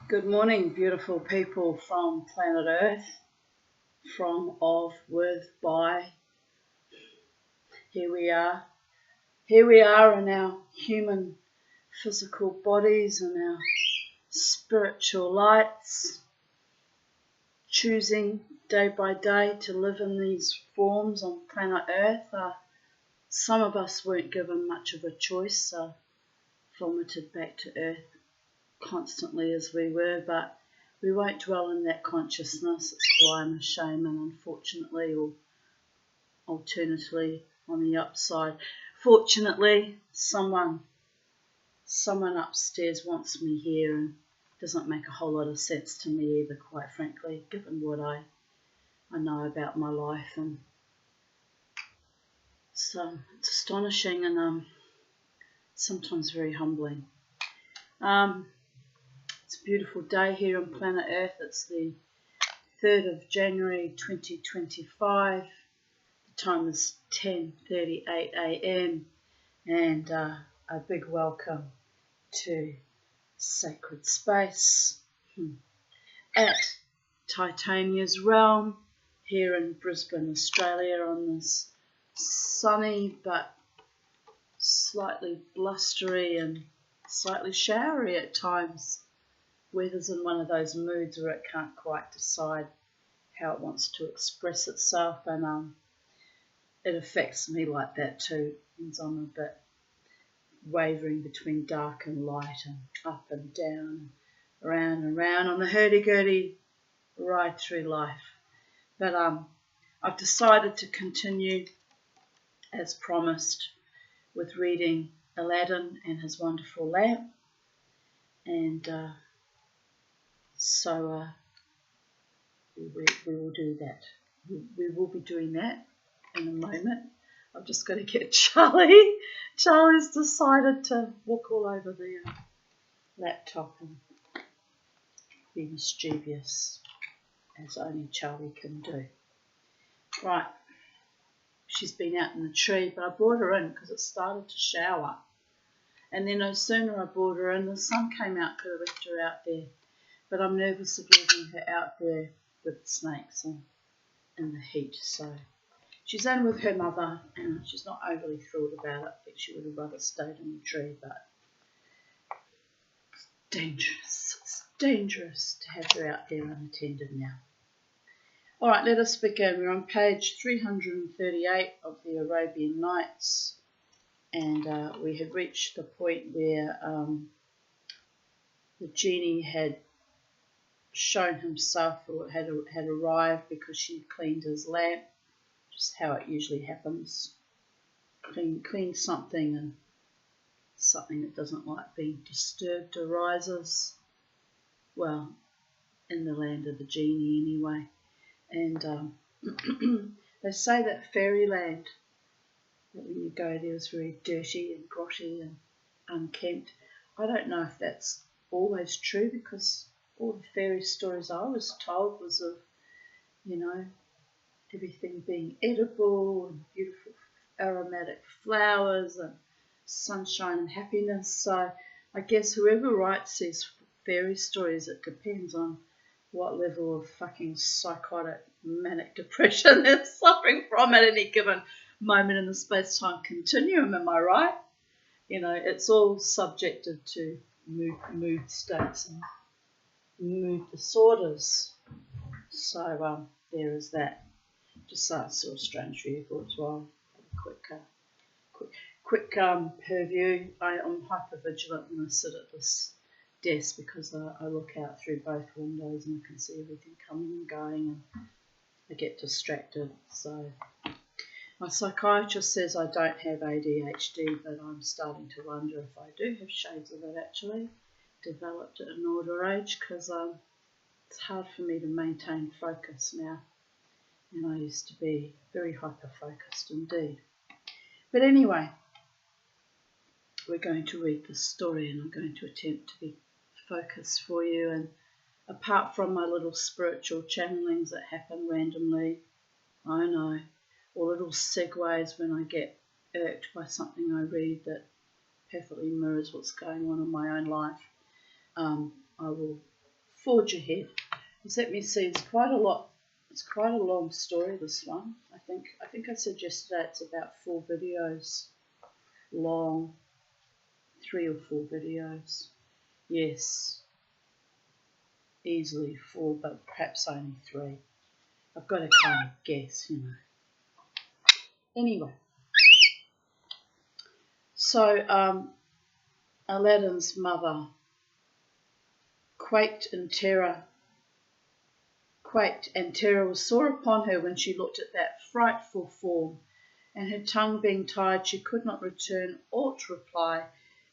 Good morning, beautiful people from planet Earth, from, of, with, by. Here we are. Here we are in our human physical bodies and our spiritual lights, choosing day by day to live in these forms on planet Earth. Some of us weren't given much of a choice, vomited back to Earth constantly as we were, but we won't dwell in that consciousness. It's blame and shame, and unfortunately, or alternatively on the upside, fortunately, someone upstairs wants me here, and doesn't make a whole lot of sense to me either, quite frankly, given what I know about my life. And so it's astonishing and sometimes very humbling. It's a beautiful day here on planet Earth. It's the 3rd of January 2025. The time is 10:38 a.m. and a big welcome to Sacred Space at Titania's Realm here in Brisbane, Australia, on this sunny but slightly blustery and slightly showery at times. Weather's in one of those moods where it can't quite decide how it wants to express itself, and it affects me like that too. Means I'm a bit wavering between dark and light, and up and down, around and round on the hurdy-gurdy ride through life. But I've decided to continue, as promised, with reading Aladdin and his wonderful lamp, and so we will do that. We will be doing that in a moment. I've just got to get Charlie. Charlie's decided to walk all over the laptop and be mischievous, as only Charlie can do. Right, she's been out in the tree, but I brought her in because it started to shower. And then no sooner I brought her in, the sun came out, could have left her out there. But I'm nervous of leaving her out there with the snakes and in the heat. So she's in with her mother, and she's not overly thrilled about it. I think she would have rather stayed in the tree, but it's dangerous. It's dangerous to have her out there unattended now. All right, let us begin. We're on page 338 of the Arabian Nights, and we had reached the point where the genie had shown himself, or had arrived, because she cleaned his lamp, just how it usually happens. Clean something, and something that doesn't like being disturbed arises. Well, in the land of the genie anyway. And they say that fairyland, that when you go there, is very dirty and grotty and unkempt. I don't know if that's always true, because all the fairy stories I was told was of, everything being edible and beautiful aromatic flowers and sunshine and happiness. So I guess whoever writes these fairy stories, it depends on what level of fucking psychotic manic depression they're suffering from at any given moment in the space-time continuum. Am I right? It's all subjected to mood states and mood disorders. So there is that. Just so it's sort of strange vehicle as well. Quick purview. I'm hyper vigilant when I sit at this desk, because I look out through both windows and I can see everything coming and going, and I get distracted. So my psychiatrist says I don't have ADHD, but I'm starting to wonder if I do have shades of it actually. Developed at an older age, because it's hard for me to maintain focus now, and I used to be very hyper-focused indeed. But anyway, we're going to read this story, and I'm going to attempt to be focused for you. And apart from my little spiritual channelings that happen randomly, I know, or little segues when I get irked by something I read that perfectly mirrors what's going on in my own life, I will forge ahead. Just let me see. It's quite a lot. It's quite a long story, this one. I think I said yesterday it's about 4 videos long. 3 or 4 videos. Yes. Easily 4, but perhaps only 3. I've got to kind of guess, you know. Anyway. So, Aladdin's mother quaked and terror was sore upon her when she looked at that frightful form, and her tongue being tied, she could not return aught reply,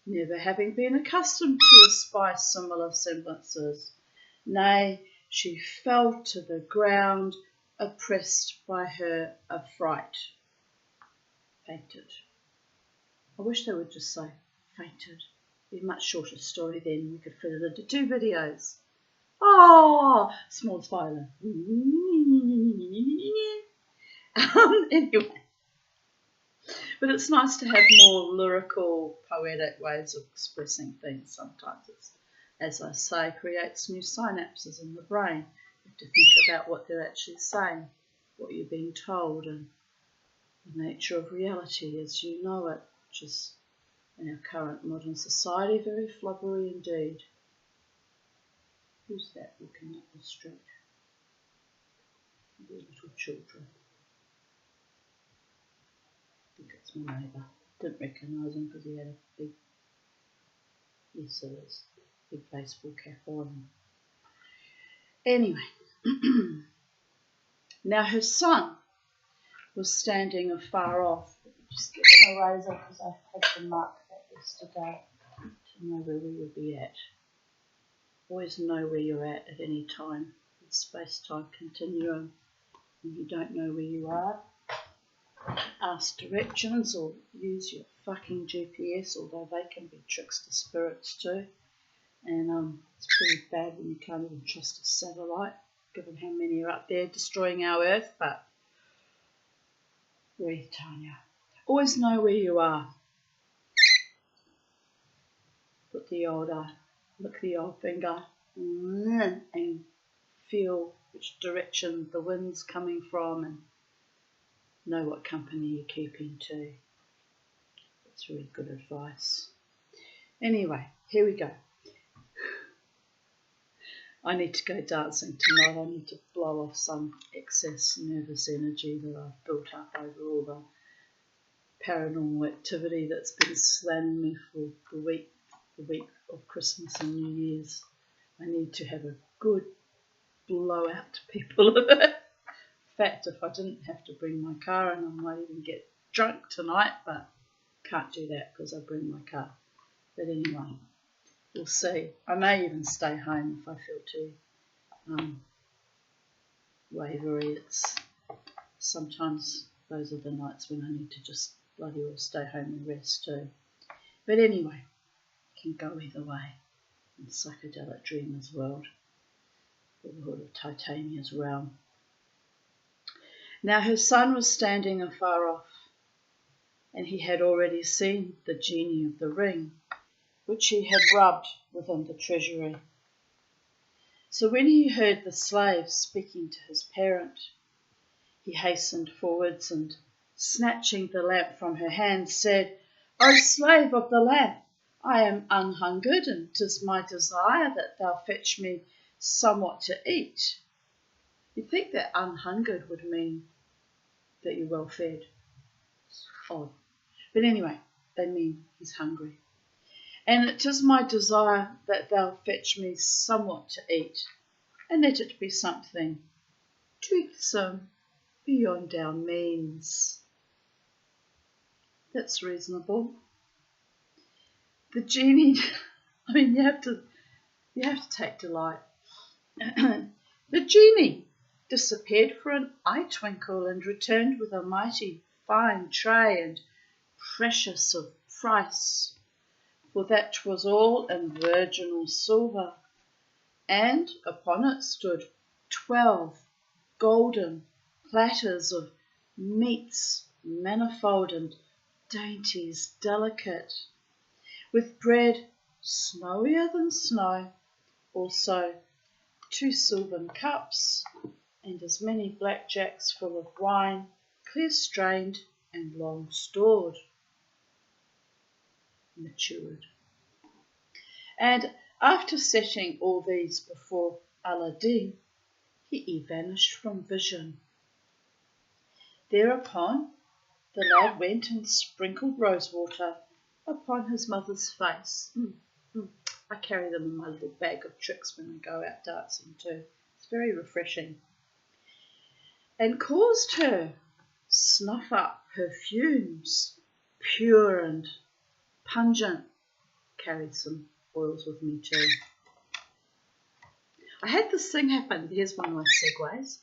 never having been accustomed to espy similar semblances. Nay, she fell to the ground, oppressed by her affright. Fainted. I wish they would just say fainted. It'd be a much shorter story then. We could fit it into 2 videos. Oh, small spoiler. Anyway. But it's nice to have more lyrical, poetic ways of expressing things. Sometimes it's, as I say, creates new synapses in the brain. You have to think about what they're actually saying, what you're being told, and the nature of reality as you know it, which is, in our current modern society, very flubbery indeed. Who's that looking up the street? The little children. I think it's my neighbour. Didn't recognise him because he had a big, yes it is, big baseball cap on. Anyway, now her son was standing afar off. Just get an eraser because I had to mark that yesterday to know where we would be at. Always know where you're at any time in space-time continuum. When you don't know where you are, ask directions or use your fucking GPS, although they can be trickster spirits too. And it's pretty bad when you can't even trust a satellite, given how many are up there destroying our Earth, but breathe, Tanya. Always know where you are. Put the old, lick the old finger and feel which direction the wind's coming from and know what company you're keeping too. That's really good advice. Anyway, here we go. I need to go dancing tonight. I need to blow off some excess nervous energy that I've built up over all the paranormal activity that's been slamming me for the week of Christmas and New Year's. I need to have a good blowout, people. In fact, if I didn't have to bring my car in, I might even get drunk tonight, but can't do that because I bring my car. But anyway, we'll see. I may even stay home if I feel too wavery. Sometimes those are the nights when I need to just bloody well stay home and rest too. But anyway, it can go either way in psychedelic dreamers world, or the hood of Titania's realm. Now her son was standing afar off, and he had already seen the genie of the ring, which he had rubbed within the treasury. So when he heard the slave speaking to his parent, he hastened forwards and, snatching the lamp from her hand, said, "O slave of the lamp, I am unhungered, and 'tis my desire that thou fetch me somewhat to eat." You'd think that unhungered would mean that you're well fed. It's odd. But anyway, they mean he's hungry. "And it is my desire that thou fetch me somewhat to eat, and let it be something toothsome beyond our means." That's reasonable. The genie, I mean, you have to take delight. The genie disappeared for an eye twinkle and returned with a mighty fine tray and precious of price, for that 'twas all in virginal silver, and upon it stood 12 golden platters of meats manifold and dainties delicate, with bread snowier than snow, also 2 silvern cups, and as many blackjacks full of wine, clear strained and long stored, matured. And after setting all these before Aladdin, he vanished from vision. Thereupon the lad went and sprinkled rosewater upon his mother's face. I carry them in my little bag of tricks when I go out dancing too. It's very refreshing. And caused her snuff up perfumes, pure and pungent. Carried some oils with me too. I had this thing happen. Here's one of my segues.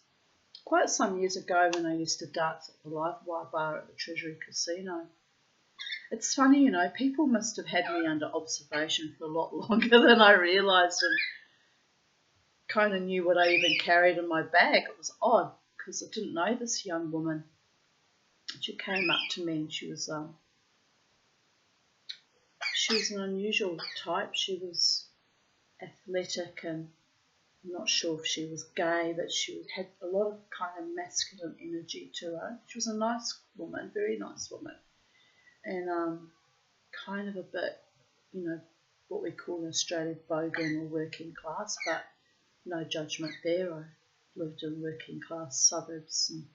Quite some years ago when I used to dance at the Live Wire Bar at the Treasury Casino. It's funny, people must have had me under observation for a lot longer than I realised and kind of knew what I even carried in my bag. It was odd because I didn't know this young woman. She came up to me and she was an unusual type. She was athletic and I'm not sure if she was gay, but she had a lot of kind of masculine energy to her. She was a nice woman, very nice woman, and kind of a bit, what we call in Australia bogan or working class, but no judgment there. I lived in working class suburbs and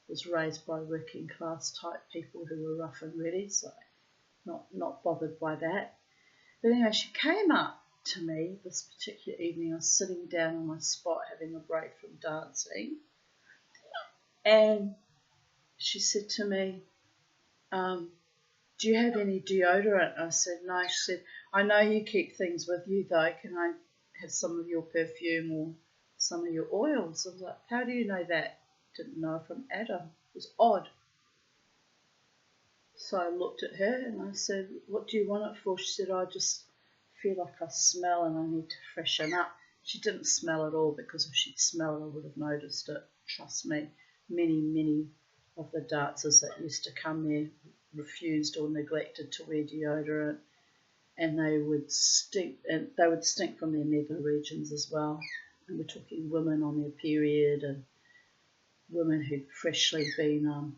was raised by working class type people who were rough and ready, so not bothered by that. But anyway, she came up to me this particular evening. I was sitting down on my spot having a break from dancing, and she said to me, do you have any deodorant? I said, no. She said, I know you keep things with you though. Can I have some of your perfume or some of your oils? I was like, how do you know that? Didn't know from Adam. It was odd. So I looked at her and I said, what do you want it for? She said, I just feel like I smell and I need to freshen up. She didn't smell at all, because if she'd smelled I would have noticed it. Trust me, many of the dancers that used to come there refused or neglected to wear deodorant, and they would stink from their nether regions as well. And we're talking women on their period and women who'd freshly been,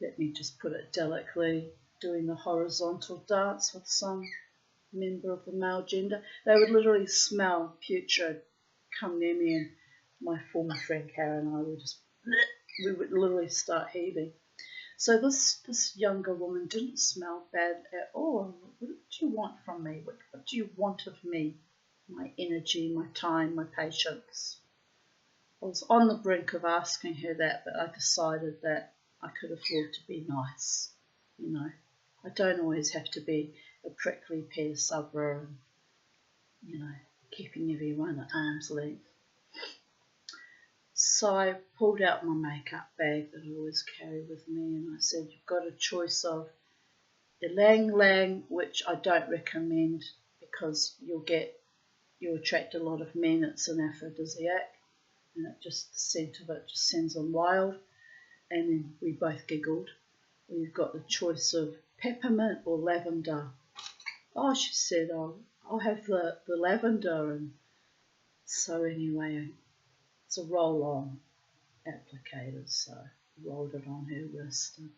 let me just put it delicately, doing the horizontal dance with some member of the male gender. They would literally smell putrid, come near me, and my former friend Karen and I we would literally start heaving. So this younger woman didn't smell bad at all. What do you want from me? What do you want of me? My energy, my time, my patience. I was on the brink of asking her that, but I decided that I could afford to be nice. I don't always have to be a prickly pear subber and, keeping everyone at arm's length. So I pulled out my makeup bag that I always carry with me, and I said, you've got a choice of ylang ylang, which I don't recommend because you'll attract a lot of men. It's an aphrodisiac, and the scent of it just sends them wild. And then we both giggled. We've got the choice of peppermint or lavender. Oh, she said, I'll have the lavender. And so anyway, it's a roll-on applicator, so I rolled it on her wrist and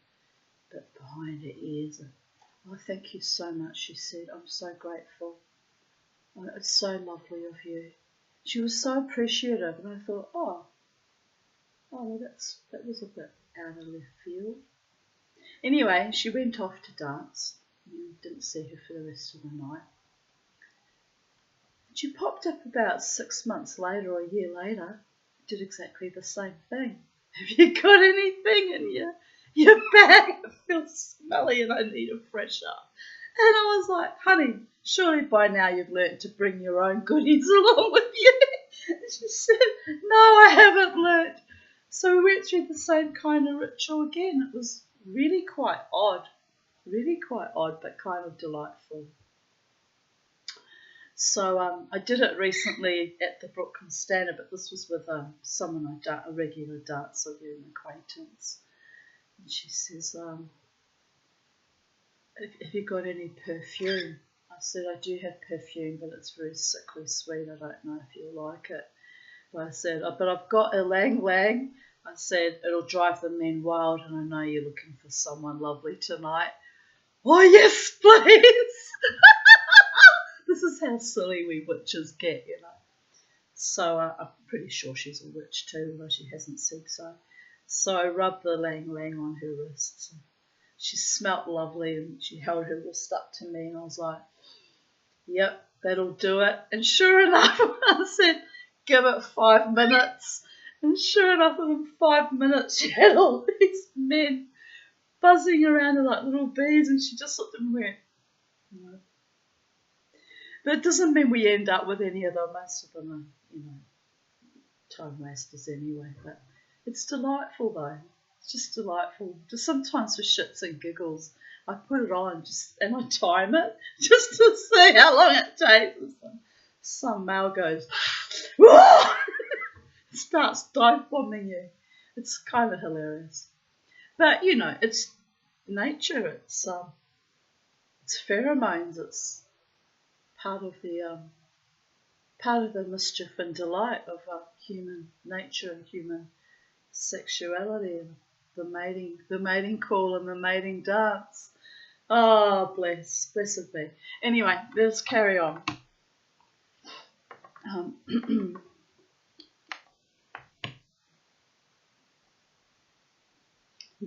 a bit behind her ears. And, oh, thank you so much, she said. I'm so grateful. Oh, it's so lovely of you. She was so appreciative, and I thought, well, that was a bit out of left field. Anyway, she went off to dance. Didn't see her for the rest of the night. She popped up about 6 months later or a year later, did exactly the same thing. Have you got anything in your bag? It feels smelly and I need a fresh up. And I was like, honey, surely by now you've learnt to bring your own goodies along with you. And she said, no, I haven't learnt. So we went through the same kind of ritual again. It was really quite odd, but kind of delightful. So I did it recently at the Brooklyn Standard, but this was with someone a regular dancer, an acquaintance. And she says, have you got any perfume? I said, I do have perfume, but it's very sickly sweet. I don't know if you'll like it. But I said, but I've got a lang lang. I said, it'll drive the men wild, and I know you're looking for someone lovely tonight. Oh, yes, please. This is how silly we witches get, you know. So I'm pretty sure she's a witch too, though she hasn't said so. So I rubbed the lang lang on her wrists. She smelt lovely, and she held her wrist up to me, and I was like, yep, that'll do it. And sure enough, I said, give it 5 minutes. And sure enough, within 5 minutes, she had all these men buzzing around her like little bees, and she just looked at me and went, no. But it doesn't mean we end up with any of them. Most of them are, you know, time wasters anyway. But it's delightful, though. It's just delightful. Just sometimes for shits and giggles, I put it on and I time it just to see how long it takes. Some male goes, starts dive bombing you. It's kind of hilarious. But, you know, it's nature. It's pheromones. It's part of the mischief and delight of human nature and human sexuality and the mating call and the mating dance. Oh, blessed be. Anyway, let's carry on.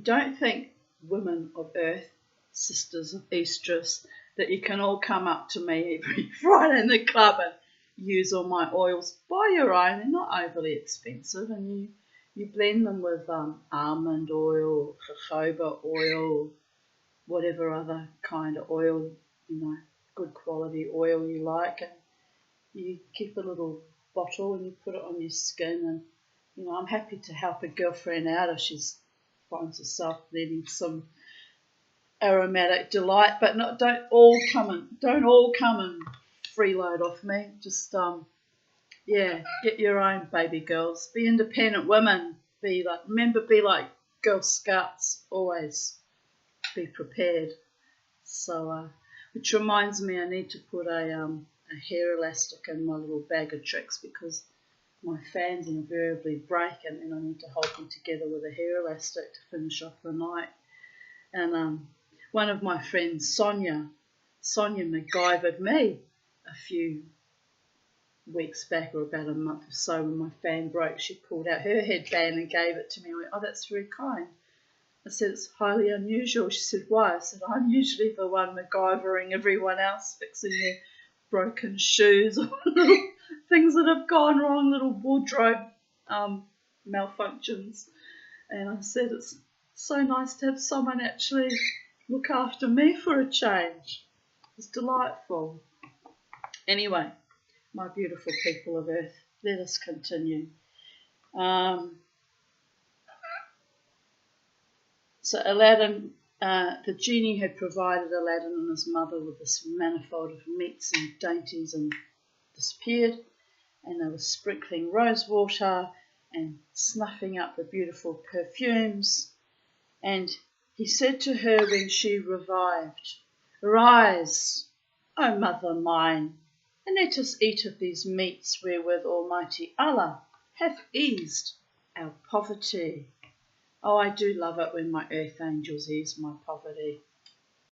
Don't think, women of Earth, sisters of Estrus, that you can all come up to me every Friday in the club and use all my oils. Buy your own. They're not overly expensive, and you blend them with almond oil, jojoba oil, whatever other kind of oil, you know, good quality oil you like, and you keep a little bottle and you put it on your skin. And, you know, I'm happy to help a girlfriend out if she finds herself needing some aromatic delight, but don't all come and freeload off me. Just get your own, baby girls. Be independent women. Be like Girl Scouts. Always be prepared. So, which reminds me, I need to put a hair elastic in my little bag of tricks, because my fans invariably break, and then I need to hold them together with a hair elastic to finish off the night. And one of my friends, Sonia MacGyvered me a few weeks back, or about a month or so, when my fan broke. She pulled out her headband and gave it to me. I went, oh, that's very kind. I said, it's highly unusual. She said, why? I said, I'm usually the one MacGyvering everyone else, fixing their broken shoes or little things that have gone wrong, little wardrobe malfunctions. And I said, it's so nice to have someone actually look after me for a change. It's delightful. Anyway, my beautiful people of Earth, let us continue. So Aladdin, the genie had provided Aladdin and his mother with this manifold of meats and dainties, and disappeared, and they were sprinkling rose water and snuffing up the beautiful perfumes. And he said to her when she revived, rise, O mother mine, and let us eat of these meats wherewith Almighty Allah hath eased our poverty. Oh, I do love it when my earth angels ease my poverty.